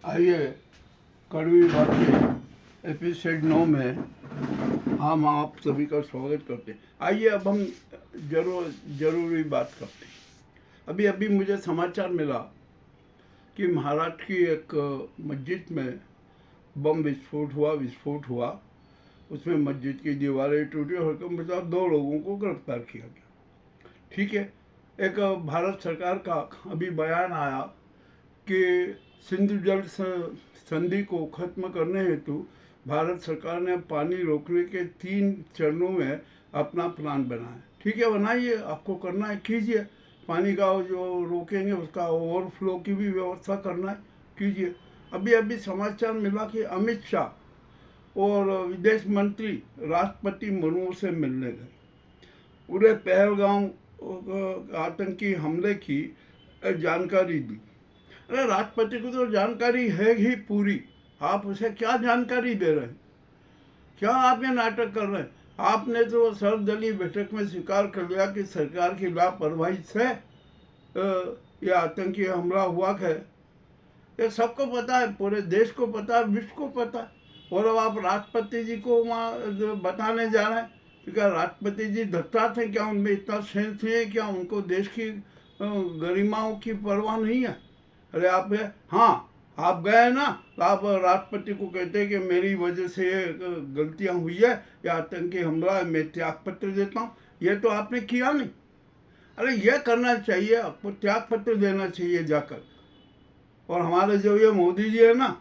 आइए, कड़वी बातें एपिसोड 9 में हम आप सभी का स्वागत करते हैं। आइए अब हम जरूरी बात करते हैं। अभी अभी मुझे समाचार मिला कि महाराष्ट्र की एक मस्जिद में बम विस्फोट हुआ। उसमें मस्जिद की दीवारें टूटी और कम से कम 2 लोगों को गिरफ्तार किया गया। ठीक है, एक भारत सरकार का अभी बयान आया कि सिंधु जल संधि को खत्म करने हेतु भारत सरकार ने पानी रोकने के 3 चरणों में अपना प्लान बनाया। ठीक है, बनाइए, आपको करना है कीजिए। पानी का जो रोकेंगे उसका ओवरफ्लो की भी व्यवस्था करना है, कीजिए। अभी अभी समाचार मिला कि अमित शाह और विदेश मंत्री राष्ट्रपति मुर्मू से मिलने गए। उन्हें पहलगाम आतंकी हमले की जानकारी दी। अरे राष्ट्रपति को तो जानकारी है ही पूरी, आप उसे क्या जानकारी दे रहे हैं? क्या आप ये नाटक कर रहे हैं? आपने तो सर्वदलीय बैठक में स्वीकार कर लिया कि सरकार की लापरवाही से ये आतंकी हमला हुआ है। ये सबको पता है, पूरे देश को पता है, विश्व को पता है। और अब आप राष्ट्रपति जी को वहाँ बताने जा रहे हैं? क्या राष्ट्रपति जी धत्तात हैं क्या? उनमें इतना सेंस नहीं है क्या? उनको देश की गरिमाओं की परवाह नहीं है? अरे आप हाँ, आप गए ना, तो आप राष्ट्रपति को कहते हैं कि मेरी वजह से गलतियां हुई है, या आतंकी हमला, मैं त्याग पत्र देता हूँ। ये तो आपने किया नहीं। अरे ये करना चाहिए, आपको त्याग पत्र देना चाहिए जाकर। और हमारे जो ये मोदी जी है ना,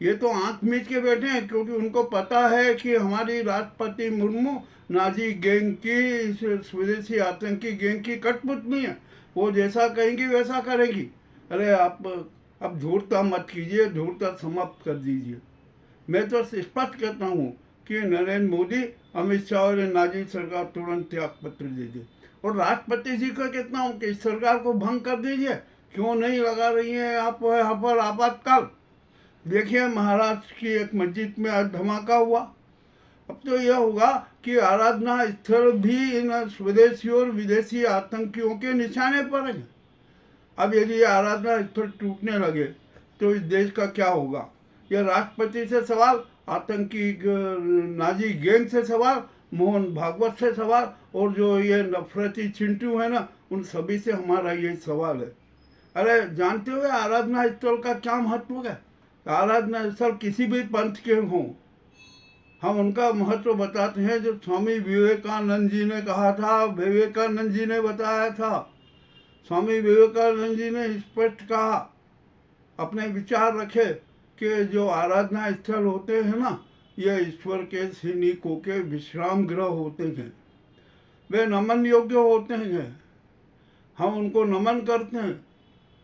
ये तो आंख मीच के बैठे हैं, क्योंकि उनको पता है कि हमारी राष्ट्रपति मुर्मू नाजी गैंग की, स्वदेशी आतंकी गैंग की कठपुतली है। वो जैसा कहेंगी वैसा करेगी। अरे आप अब झूठता मत कीजिए, झूठता समाप्त कर दीजिए। मैं तो स्पष्ट कहता हूँ कि नरेंद्र मोदी, अमित शाह और नाजी सरकार तुरंत त्याग पत्र दे दे। और राष्ट्रपति जी को कहता हूँ कि इस सरकार को भंग कर दीजिए। क्यों नहीं लगा रही है आप यहाँ पर आपातकाल? देखिए, महाराष्ट्र की एक मस्जिद में आज धमाका हुआ। अब तो यह होगा कि आराधना स्थल भी इन स्वदेशी और विदेशी आतंकियों के निशाने पर है। अब यदि आराधना स्थल टूटने लगे तो इस देश का क्या होगा? यह राष्ट्रपति से सवाल, आतंकी नाजी गैंग से सवाल, मोहन भागवत से सवाल, और जो ये नफरती चिंटू है ना, उन सभी से हमारा यही सवाल है। अरे जानते हो आराधना स्थल का क्या महत्व है? आराधना स्थल किसी भी पंथ के हों, हम उनका महत्व बताते हैं। जो स्वामी विवेकानंद जी ने कहा था, विवेकानंद जी ने बताया था। स्वामी विवेकानंद जी ने स्पष्ट कहा, अपने विचार रखे कि जो आराधना स्थल होते हैं ना, ये ईश्वर के सैनिकों के विश्राम गृह होते हैं। वे नमन योग्य होते हैं। हम उनको नमन करते हैं,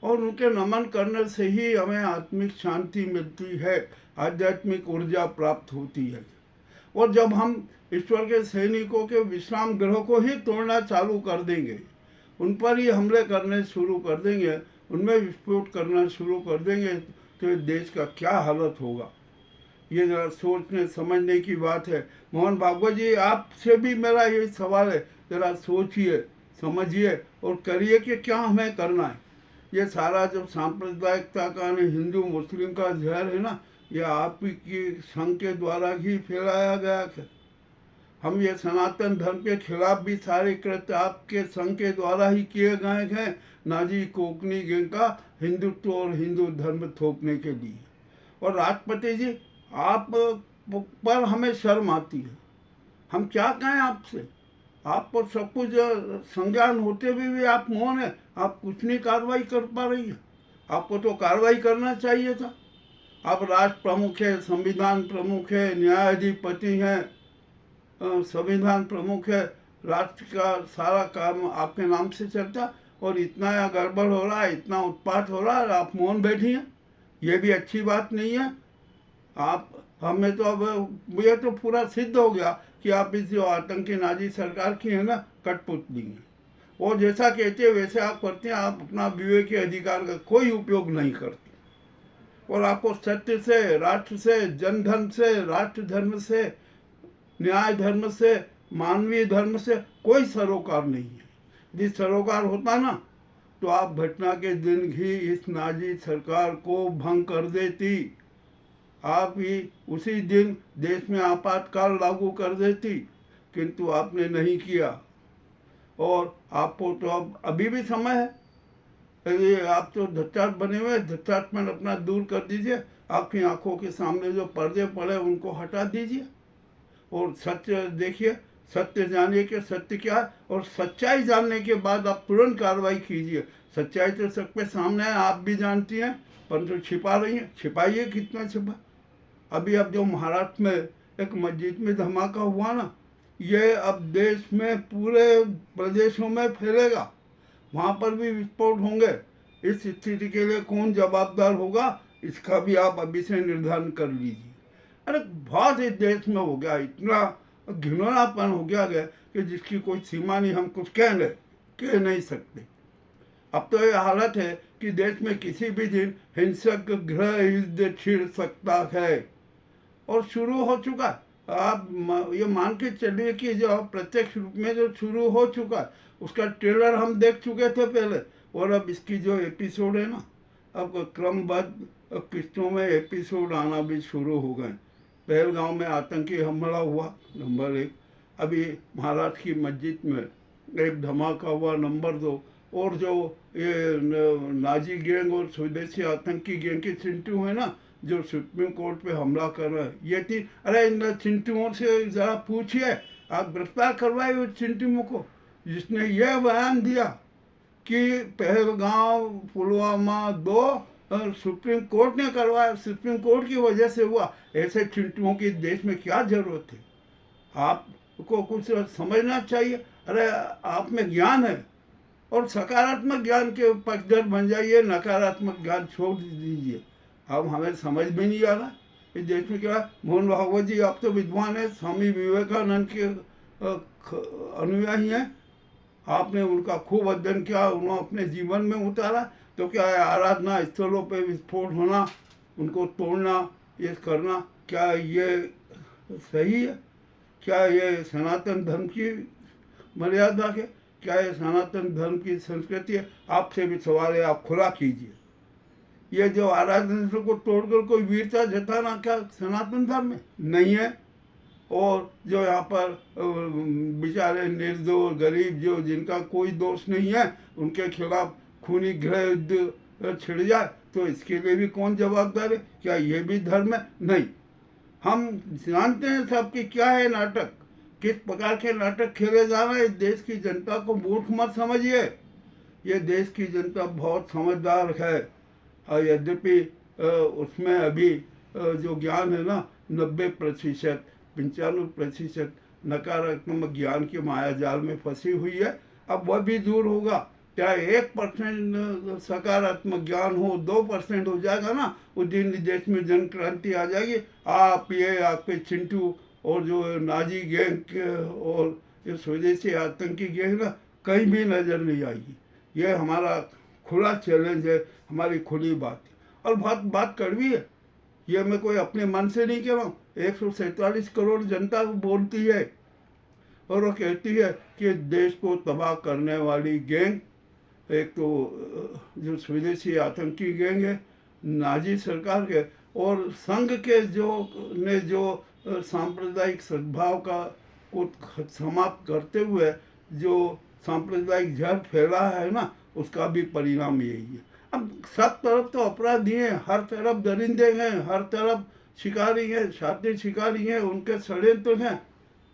और उनके नमन करने से ही हमें आत्मिक शांति मिलती है, आध्यात्मिक ऊर्जा प्राप्त होती है। और जब हम ईश्वर के सैनिकों के विश्राम गृह को ही तोड़ना चालू कर देंगे, उन पर ही हमले करने शुरू कर देंगे, उनमें विस्फोट करना शुरू कर देंगे, तो देश का क्या हालत होगा? ये जरा सोचने समझने की बात है। मोहन भागवत जी, आपसे भी मेरा यही सवाल है, जरा सोचिए, समझिए और करिए कि क्या हमें करना है। ये सारा जो सांप्रदायिकता का, हिंदू मुस्लिम का जहर है ना, ये आप की संघ के द्वारा ही फैलाया गया है। हम ये सनातन धर्म के खिलाफ भी सारे कृत्य आपके संघ के द्वारा ही किए गए हैं, नाजी कोकनी गैंग का हिंदुत्व और हिंदू धर्म थोपने के लिए। और राष्ट्रपति जी, आप पर हमें शर्म आती है। हम क्या कहें आपसे? आप पर सब कुछ संज्ञान होते भी आप मौन है। आप कुछ नहीं कार्रवाई कर पा रही है। आपको तो कार्रवाई करना चाहिए था। आप राष्ट्र प्रमुख है, संविधान प्रमुख है, न्यायाधिपति हैं, संविधान प्रमुख है, राष्ट्र का सारा काम आपके नाम से चलता, और इतना गड़बड़ हो रहा है, इतना उत्पात हो रहा है, आप मौन बैठी हैं। ये भी अच्छी बात नहीं है। आप हमें तो अब ये तो पूरा सिद्ध हो गया कि आप इस जो आतंकी नाजी सरकार की है ना, कठपुतली हैं। वो जैसा कहते हैं वैसे आप करते हैं। आप अपना विवेक के अधिकार का कोई उपयोग नहीं करते, और आपको सत्य से, राष्ट्र से, जनधर्म से, राष्ट्र धर्म से, न्याय धर्म से, मानवीय धर्म से कोई सरोकार नहीं है। यदि सरोकार होता ना, तो आप घटना के दिन ही इस नाजी सरकार को भंग कर देती। आप ही उसी दिन देश में आपातकाल लागू कर देती, किंतु आपने नहीं किया। और आपको तो अब अभी भी समय है, ये आप तो धच्चाट बने हुए, धच्चाटपन अपना दूर कर दीजिए। आपकी आंखों के सामने जो पर्दे पड़े उनको हटा दीजिए और सत्य देखिए, सत्य जानिए कि सत्य क्या है, और सच्चाई जानने के बाद आप तुरंत कार्रवाई कीजिए। सच्चाई तो सबके सामने है, आप भी जानती हैं, परंतु छिपा रही हैं। छिपाइए, कितना छिपा। अभी अब जो महाराष्ट्र में एक मस्जिद में धमाका हुआ ना, ये अब देश में पूरे प्रदेशों में फैलेगा, वहाँ पर भी विस्फोट होंगे। इस स्थिति के लिए कौन जवाबदार होगा, इसका भी आप अभी से निर्धारण कर लीजिए। अरे बहुत इस देश में हो गया, इतना घिनौनापन हो गया कि जिसकी कोई सीमा नहीं। हम कुछ कह नहीं सकते। अब तो ये हालत है कि देश में किसी भी दिन हिंसक गृह युद्ध छिड़ सकता है, और शुरू हो चुका है। आप ये मान के चलिए कि जो प्रत्यक्ष रूप में जो शुरू हो चुका है, उसका ट्रेलर हम देख चुके थे पहले, और अब इसकी जो एपिसोड है ना, अब क्रमबद्ध किस्तों में एपिसोड आना भी शुरू हो गए। पहलगांव में आतंकी हमला हुआ, नंबर 1। अभी महाराष्ट्र की मस्जिद में एक धमाका हुआ, नंबर 2। और जो ये नाजी गैंग और स्वदेशी आतंकी गैंग के चिंटू है ना, जो सुप्रीम कोर्ट पे हमला कर रहे हैं, ये थी। अरे इन चिंटुओं से ज़रा पूछिए, आप गिरफ्तार करवाए उस चिंटुओं को जिसने ये बयान दिया कि पहलगांव पुलवामा 2 सुप्रीम कोर्ट ने करवाया, सुप्रीम कोर्ट की वजह से हुआ। ऐसे चिंटुओं की देश में क्या जरूरत है? आपको कुछ समझना चाहिए। अरे आप में ज्ञान है, और सकारात्मक ज्ञान के पक्षधर बन जाइए, नकारात्मक ज्ञान छोड़ दीजिए। अब हमें समझ में नहीं आ रहा इस देश में क्या। मोहन भागवत जी आप तो विद्वान हैं, स्वामी विवेकानंद के अनुयायी हैं, आपने उनका खूब अध्ययन किया, उन्होंने अपने जीवन में उतारा। तो क्या है, आराधना स्थलों पे विस्फोट होना, उनको तोड़ना, ये करना, क्या ये सही है? क्या ये सनातन धर्म की मर्यादा है? क्या ये सनातन धर्म की संस्कृति है? आपसे भी सवाल है, आप खुला कीजिए। ये जो आराधना को तोड़कर कोई वीरता जताना क्या सनातन धर्म में नहीं है? और जो यहाँ पर बेचारे निर्दोष गरीब जो जिनका कोई दोष नहीं है, उनके खिलाफ खूनी गृह युद्ध छिड़ जाए, तो इसके लिए भी कौन जवाबदार है? क्या ये भी धर्म है? नहीं। हम जानते हैं सब कि क्या है नाटक, किस प्रकार के नाटक खेले जा रहे हैं। देश की जनता को मूर्ख मत समझिए, ये देश की जनता बहुत समझदार है। और यद्यपि उसमें अभी जो ज्ञान है ना, 90% 95% नकारात्मक ज्ञान के मायाजाल में फंसी हुई है। अब वह भी दूर होगा। चाहे 1% सकारात्मक ज्ञान हो, 2% हो जाएगा ना, उस दिन देश में जन क्रांति आ जाएगी। आप ये आपके चिंटू और जो नाजी गैंग और जो स्वदेशी आतंकी गैंग ना, कहीं भी नजर नहीं आएगी। ये हमारा खुला चैलेंज है, हमारी खुली बात है। और बात कड़वी है, ये मैं कोई अपने मन से नहीं कह रहा हूँ। 147 करोड़ जनता बोलती है, और वो कहती है कि देश को तबाह करने वाली गैंग, एक तो जो स्वदेशी आतंकी गैंग है, नाजी सरकार के, और संघ के जो सांप्रदायिक सद्भाव को समाप्त करते हुए जो सांप्रदायिक जहर फैला है ना, उसका भी परिणाम यही है। अब सब तरफ तो अपराधी हैं, हर तरफ दरिंदे हैं, हर तरफ शिकारी हैं, शातिर शिकारी हैं, उनके षड्यंत्र हैं।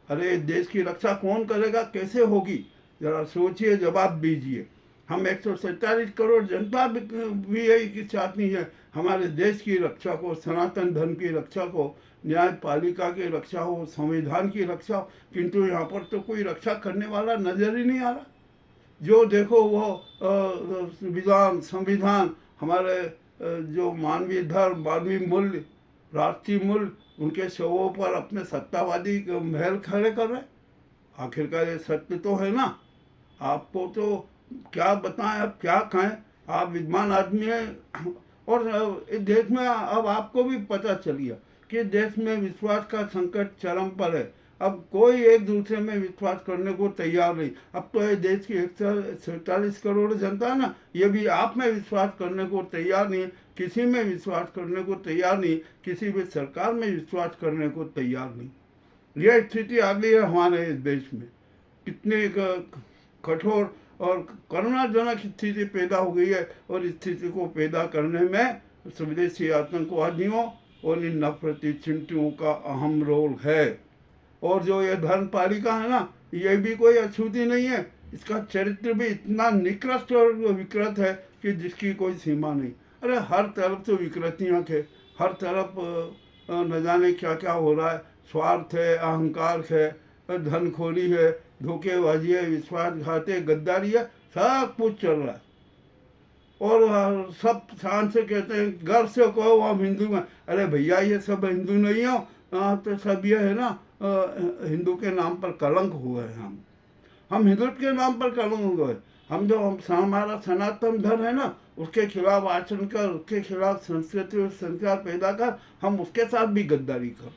अरे देश की रक्षा कौन करेगा, कैसे होगी? जरा सोचिए, जवाब दीजिए। हम 147 करोड़ जनता भी यही चाहती है, हमारे देश की रक्षा को, सनातन धर्म की रक्षा को, न्यायपालिका की रक्षा हो, संविधान की रक्षा हो, किंतु यहाँ पर तो कोई रक्षा करने वाला नजर ही नहीं आ रहा। जो देखो वो संविधान, हमारे जो मानवीय धर्म, मानवीय मूल्य, राष्ट्रीय मूल्य, उनके शवों पर अपने सत्तावादी महल खड़े कर रहे। आखिरकार ये सत्य तो है ना। आपको तो क्या बताएं, अब क्या कहें, आप विद्वान आदमी हैं। और इस देश में अब आपको भी पता चल गया कि देश में विश्वास का संकट चरम पर है। अब कोई एक दूसरे में विश्वास करने को तैयार नहीं। अब तो ये देश की 147 करोड़ जनता है ना, ये भी आप में विश्वास करने को तैयार नहीं, किसी में विश्वास करने को तैयार नहीं, किसी भी सरकार में विश्वास करने को तैयार नहीं। यह स्थिति आ गई है हमारे इस देश में। कितनी कठोर और करुणाजनक स्थिति पैदा हो गई है, और इस स्थिति को पैदा करने में स्वदेशी आतंकवादियों और इन नफरती चिंटियों का अहम रोल है। और जो ये धर्मपालिका है ना, ये भी कोई अछूती नहीं है, इसका चरित्र भी इतना निकृष्ट और विकृत है कि जिसकी कोई सीमा नहीं। अरे हर तरफ तो विकृतियाँ थे, हर तरफ न जाने क्या क्या हो रहा है, स्वार्थ है, अहंकार है, धनखोरी है, धोखेबाजी है, विश्वासघात है, गद्दारी है, सब कुछ चल रहा है। और सब शान से कहते हैं, गर्व से कहो हम हिंदू हैं। अरे भैया ये सब हिंदू नहीं हो, तो सब ये है ना, हिंदू के नाम पर कलंक हुए हैं। हम हिंदुत्व के नाम पर कलंक हुए। हम जो हमारा सनातन धर्म है ना, उसके खिलाफ आचरण कर, उसके खिलाफ संस्कृति और संस्कार पैदा कर, हम उसके साथ भी गद्दारी कर।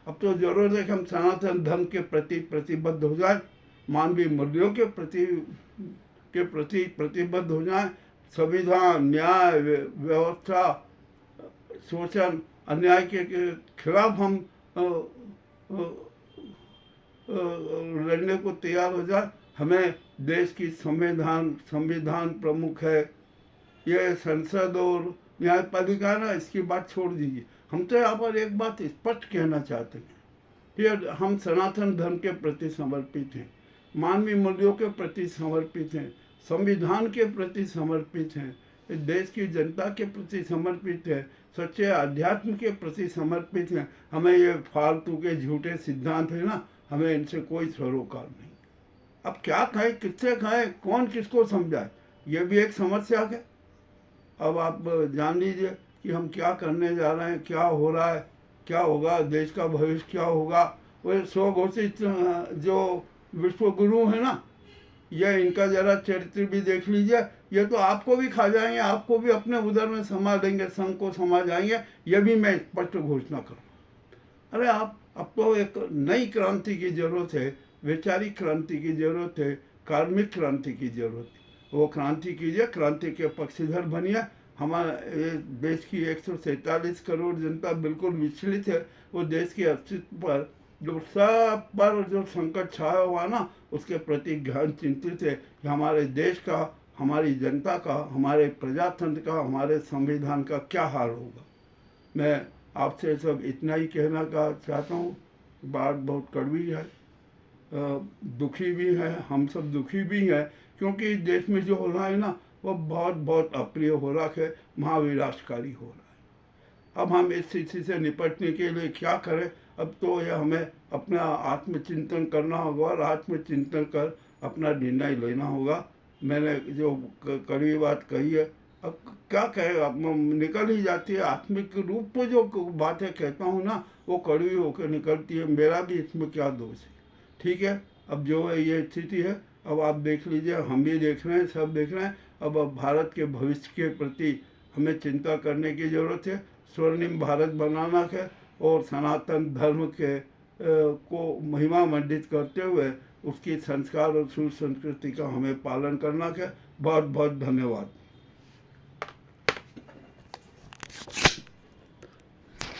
अब तो जरूरत है कि हम सनातन धर्म के प्रति प्रतिबद्ध हो जाए, मानवीय मूल्यों के प्रति प्रतिबद्ध हो जाए। संविधान, न्याय व्यवस्था, शोषण, अन्याय के खिलाफ हम लड़ने को तैयार हो जाए। हमें देश की संविधान प्रमुख है, ये संसद और न्यायपालिका ना, इसकी बात छोड़ दीजिए। हम तो यहाँ पर एक बात स्पष्ट कहना चाहते हैं कि हम सनातन धर्म के प्रति समर्पित हैं, मानवीय मूल्यों के प्रति समर्पित हैं, संविधान के प्रति समर्पित हैं, देश की जनता के प्रति समर्पित है, सच्चे अध्यात्म के प्रति समर्पित हैं। हमें ये फालतू के झूठे सिद्धांत है ना, हमें इनसे कोई सरोकार नहीं। अब क्या खाएं, किससे खाएं, कौन किसको समझाए, ये भी एक समस्या है। अब आप जान लीजिए कि हम क्या करने जा रहे हैं, क्या हो रहा है, क्या होगा, देश का भविष्य क्या होगा। वो स्वघोषित जो विश्व गुरु है ना, यह इनका जरा चरित्र भी देख लीजिए। ये तो आपको भी खा जाएंगे, आपको भी अपने उदर में समा देंगे, संघ को समा जाएंगे। यह भी मैं स्पष्ट घोषणा करूँ। अरे आप, अब तो एक नई क्रांति की जरूरत है, वैचारिक क्रांति की जरूरत है, कार्मिक क्रांति की जरूरत है। वो क्रांति कीजिए, क्रांति के पक्षधर बनिए। हमारे देश की 147 करोड़ जनता बिल्कुल विचलित है। वो देश के अस्तित्व पर जो सब पर जो संकट छाया हुआ ना, उसके प्रति गहन चिंतित है कि हमारे देश का, हमारी जनता का, हमारे प्रजातंत्र का, हमारे संविधान का क्या हाल होगा। मैं आपसे सब इतना ही कहना का चाहता हूँ। बात बहुत कड़वी है, दुखी भी है, हम सब दुखी भी हैं, क्योंकि देश में जो हो रहा है ना, वो बहुत बहुत अप्रिय हो रहा है, महाविनाशकारी हो रहा है। अब हम इस स्थिति से निपटने के लिए क्या करें। अब तो यह हमें अपना आत्मचिंतन करना होगा, और आत्मचिंतन कर अपना निर्णय लेना होगा। मैंने जो कड़वी बात कही है, अब क्या कहे, अब निकल ही जाती है। आत्मिक रूप में जो बातें कहता हूँ ना, वो कड़वी होकर निकलती है। मेरा भी इसमें क्या दोष है। ठीक है, अब जो है ये स्थिति है। अब आप देख लीजिए, हम भी देख रहे हैं, सब देख रहे हैं। अब भारत के भविष्य के प्रति हमें चिंता करने की ज़रूरत है। स्वर्णिम भारत बनाना है, और सनातन धर्म के को महिमा मंडित करते हुए उसकी संस्कार और सुसंस्कृति का हमें पालन करना है। बहुत बहुत धन्यवाद।